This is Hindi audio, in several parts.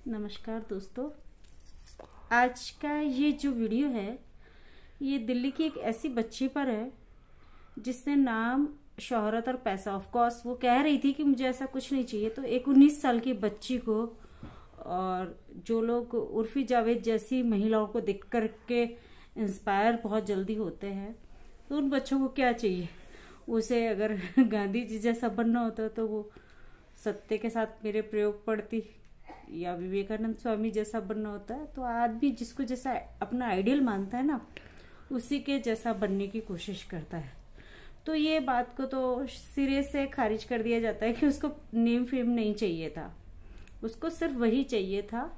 नमस्कार दोस्तों। आज का ये जो वीडियो है ये दिल्ली की एक ऐसी बच्ची पर है जिसने नाम, शोहरत और पैसा, ऑफ कोर्स वो कह रही थी कि मुझे ऐसा कुछ नहीं चाहिए। तो एक 19 साल की बच्ची को, और जो लोग उर्फी जावेद जैसी महिलाओं को देख कर के इंस्पायर बहुत जल्दी होते हैं, तो उन बच्चों को क्या चाहिए। उसे अगर गांधी जी जैसा बनना होता तो वो सत्य के साथ मेरे प्रयोग पढ़ती, या विवेकानंद स्वामी जैसा बनना होता है तो आदमी जिसको जैसा अपना आइडियल मानता है ना, उसी के जैसा बनने की कोशिश करता है। तो ये बात को तो सिरे से खारिज कर दिया जाता है कि उसको नेम फेम नहीं चाहिए था, उसको सिर्फ वही चाहिए था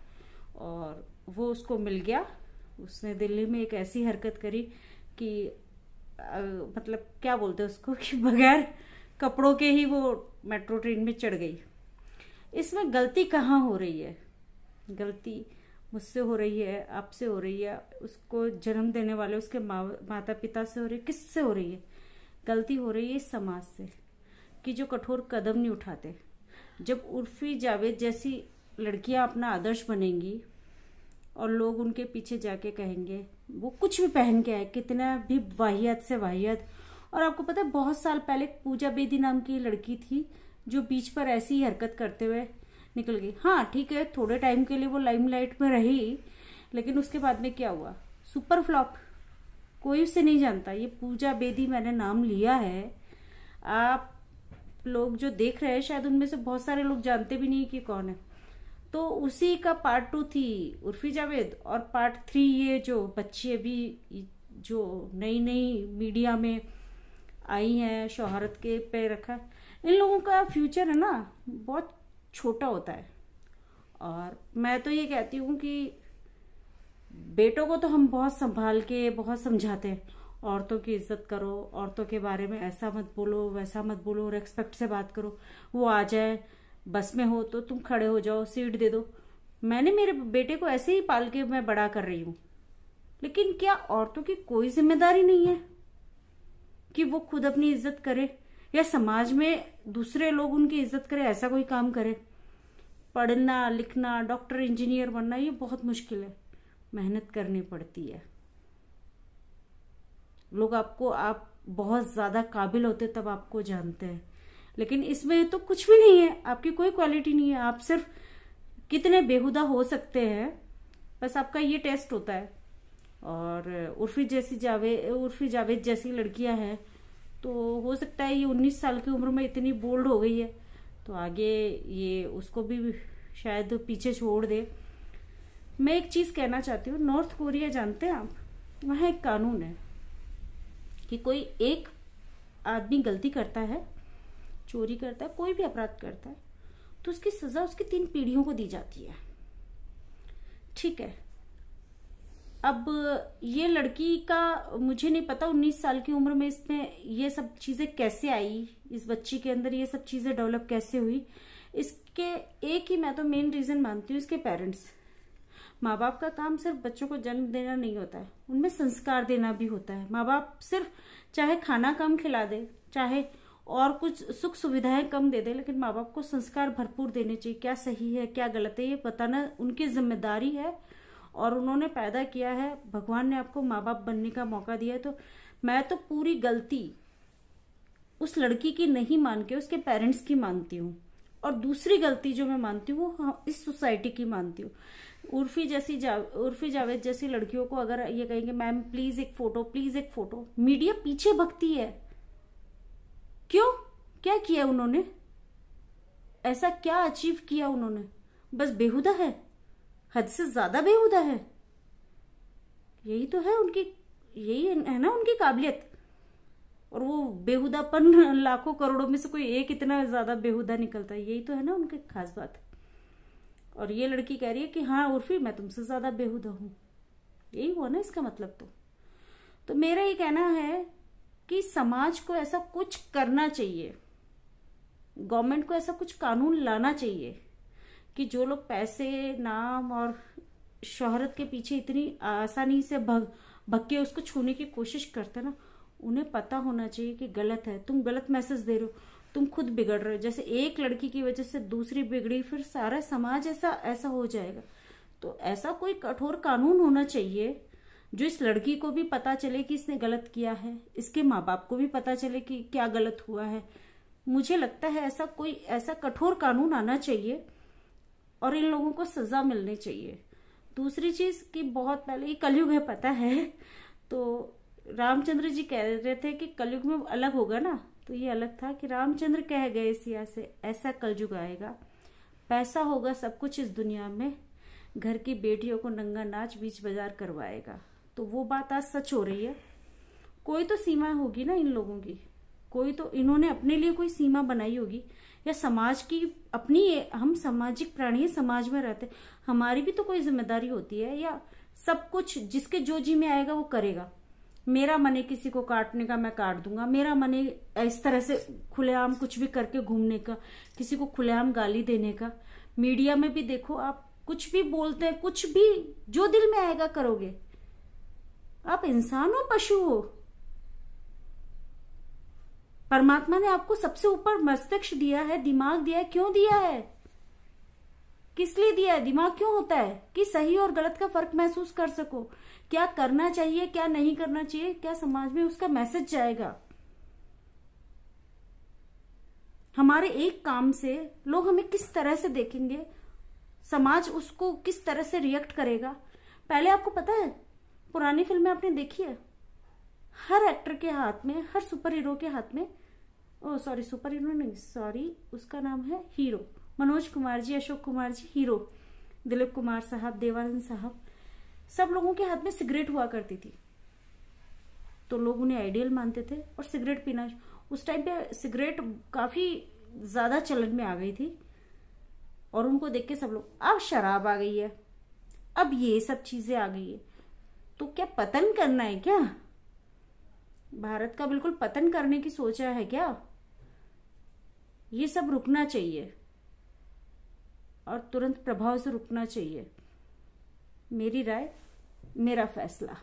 और वो उसको मिल गया। उसने दिल्ली में एक ऐसी हरकत करी कि मतलब क्या बोलते हैं उसको, कि बगैर कपड़ों के ही वो मेट्रो ट्रेन में चढ़ गई। इसमें गलती कहाँ हो रही है? गलती मुझसे हो रही है, आपसे हो रही है, उसको जन्म देने वाले उसके माता पिता से हो रही है, किससे हो रही है? गलती हो रही है इस समाज से कि जो कठोर कदम नहीं उठाते। जब उर्फी जावेद जैसी लड़कियां अपना आदर्श बनेंगी और लोग उनके पीछे जाके कहेंगे, वो कुछ भी पहन के आए, कितना भी वाहियात से वाहियात। और आपको पता है बहुत साल पहले पूजा बेदी नाम की लड़की थी जो बीच पर ऐसी ही हरकत करते हुए निकल गई। हाँ ठीक है, थोड़े टाइम के लिए वो लाइमलाइट में रही, लेकिन उसके बाद में क्या हुआ? Super flop. कोई उसे नहीं जानता। ये पूजा बेदी मैंने नाम लिया है, आप लोग जो देख रहे हैं शायद उनमें से बहुत सारे लोग जानते भी नहीं कि कौन है। तो उसी का पार्ट 2 थी उर्फी जावेद, और पार्ट 3 ये जो बच्ची अभी जो नई नई मीडिया में आई है, शोहरत के पे रखा है। इन लोगों का फ्यूचर है ना बहुत छोटा होता है। और मैं तो ये कहती हूँ कि बेटों को तो हम बहुत संभाल के बहुत समझाते हैं, औरतों की इज्जत करो, औरतों के बारे में ऐसा मत बोलो, वैसा मत बोलो, रेस्पेक्ट से बात करो। वो आ जाए, बस में हो तो तुम खड़े हो जाओ, सीट दे दो। मैंने मेरे बेटे को ऐसे ही पाल के मैं बड़ा कर रही हूँ, लेकिन क्या औरतों की कोई जिम्मेदारी नहीं है कि वो खुद अपनी इज्जत करे, या समाज में दूसरे लोग उनकी इज्जत करें, ऐसा कोई काम करे? पढ़ना लिखना, डॉक्टर इंजीनियर बनना, ये बहुत मुश्किल है, मेहनत करनी पड़ती है। लोग आपको, आप बहुत ज्यादा काबिल होते तब आपको जानते हैं, लेकिन इसमें तो कुछ भी नहीं है, आपकी कोई क्वालिटी नहीं है। आप सिर्फ कितने बेहुदा हो सकते हैं, बस आपका ये टेस्ट होता है। और उर्फी जावेद जैसी लड़कियां हैं तो हो सकता है ये 19 साल की उम्र में इतनी बोल्ड हो गई है तो आगे ये उसको भी शायद पीछे छोड़ दे। मैं एक चीज कहना चाहती हूँ, नॉर्थ कोरिया जानते हैं आप? वहां एक कानून है कि कोई एक आदमी गलती करता है, चोरी करता है, कोई भी अपराध करता है, तो उसकी सजा उसकी 3 पीढ़ियों को दी जाती है। ठीक है, अब ये लड़की का मुझे नहीं पता 19 साल की उम्र में इसमें ये सब चीजें कैसे आई, इस बच्ची के अंदर ये सब चीजें डेवलप कैसे हुई। इसके एक ही मैं तो मेन रीजन मानती हूँ, इसके पेरेंट्स। माँ बाप का काम सिर्फ बच्चों को जन्म देना नहीं होता है, उनमें संस्कार देना भी होता है। माँ बाप सिर्फ चाहे खाना कम खिला दे, चाहे और कुछ सुख सुविधाएं कम दे दे, लेकिन माँ बाप को संस्कार भरपूर देने चाहिए। क्या सही है क्या गलत है ये बताना उनकी जिम्मेदारी है, और उन्होंने पैदा किया है, भगवान ने आपको माँ बाप बनने का मौका दिया है। तो मैं तो पूरी गलती उस लड़की की नहीं मान के उसके पेरेंट्स की मानती हूँ, और दूसरी गलती जो मैं मानती हूँ वो इस सोसाइटी की मानती हूँ। उर्फी जावेद जैसी लड़कियों को अगर ये कहेंगे मैम प्लीज एक फोटो, प्लीज एक फोटो, मीडिया पीछे भगती है। क्यों? क्या किया उन्होंने? ऐसा क्या अचीव किया उन्होंने? बस बेहुदा है, हद से ज्यादा बेहुदा है। यही तो है उनकी, यही है ना उनकी काबिलियत। और वो बेहुदापन लाखों करोड़ों में से कोई एक इतना ज्यादा बेहुदा निकलता है, यही तो है ना उनकी खास बात। और ये लड़की कह रही है कि हाँ उर्फी मैं तुमसे ज्यादा बेहुदा हूं, यही हुआ ना इसका मतलब। तो मेरा ये कहना है कि समाज को ऐसा कुछ करना चाहिए, गवर्नमेंट को ऐसा कुछ कानून लाना चाहिए कि जो लोग पैसे, नाम और शोहरत के पीछे इतनी आसानी से भग के उसको छूने की कोशिश करते हैं ना, उन्हें पता होना चाहिए कि गलत है, तुम गलत मैसेज दे रहे हो। तुम खुद बिगड़ रहे हो। जैसे एक लड़की की वजह से दूसरी बिगड़ी, फिर सारा समाज ऐसा ऐसा हो जाएगा। तो ऐसा कोई कठोर कानून होना चाहिए जो इस लड़की को भी पता चले कि इसने गलत किया है, इसके माँ बाप को भी पता चले कि क्या गलत हुआ है। मुझे लगता है ऐसा कठोर कानून आना चाहिए और इन लोगों को सजा मिलनी चाहिए। दूसरी चीज कि बहुत पहले, ये कलयुग है पता है, तो रामचंद्र जी कह रहे थे कि कलयुग में अलग होगा ना, तो ये अलग था कि रामचंद्र कह गए सिया से ऐसा कलयुग आएगा, पैसा होगा सब कुछ इस दुनिया में, घर की बेटियों को नंगा नाच बीच बाजार करवाएगा। तो वो बात आज सच हो रही है। कोई तो सीमा होगी ना इन लोगों की, कोई तो इन्होंने अपने लिए कोई सीमा बनाई होगी, या समाज की अपनी, हम सामाजिक प्राणी है, समाज में रहते, हमारी भी तो कोई जिम्मेदारी होती है। या सब कुछ जिसके जो जी में आएगा वो करेगा। मेरा मन है किसी को काटने का, मैं काट दूंगा। मेरा मन है इस तरह से खुलेआम कुछ भी करके घूमने का, किसी को खुलेआम गाली देने का। मीडिया में भी देखो आप, कुछ भी बोलते हैं, कुछ भी जो दिल में आएगा करोगे। आप इंसान हो पशु हो? परमात्मा ने आपको सबसे ऊपर मस्तिष्क दिया है, दिमाग दिया है, क्यों दिया है? किस लिए दिया है? दिमाग क्यों होता है? कि सही और गलत का फर्क महसूस कर सको, क्या करना चाहिए क्या नहीं करना चाहिए, क्या समाज में उसका मैसेज जाएगा। हमारे एक काम से लोग हमें किस तरह से देखेंगे, समाज उसको किस तरह से रिएक्ट करेगा। पहले आपको पता है, पुरानी फिल्में आपने देखी है, हर एक्टर के हाथ में, हर सुपर हीरो के हाथ में, सॉरी सुपर हीरो नहीं, सॉरी उसका नाम है हीरो, मनोज कुमार जी, अशोक कुमार जी हीरो, दिलीप कुमार साहब, देवानंद साहब, सब लोगों के हाथ में सिगरेट हुआ करती थी। तो लोग उन्हें आइडियल मानते थे और सिगरेट पीना, उस टाइम पे सिगरेट काफी ज्यादा चलन में आ गई थी और उनको देख के सब लोग, अब शराब आ गई है, अब ये सब चीजें आ गई है, तो क्या पतन करना है क्या? भारत का बिल्कुल पतन करने की सोचा है क्या? ये सब रुकना चाहिए और तुरंत प्रभाव से रुकना चाहिए। मेरी राय, मेरा फैसला।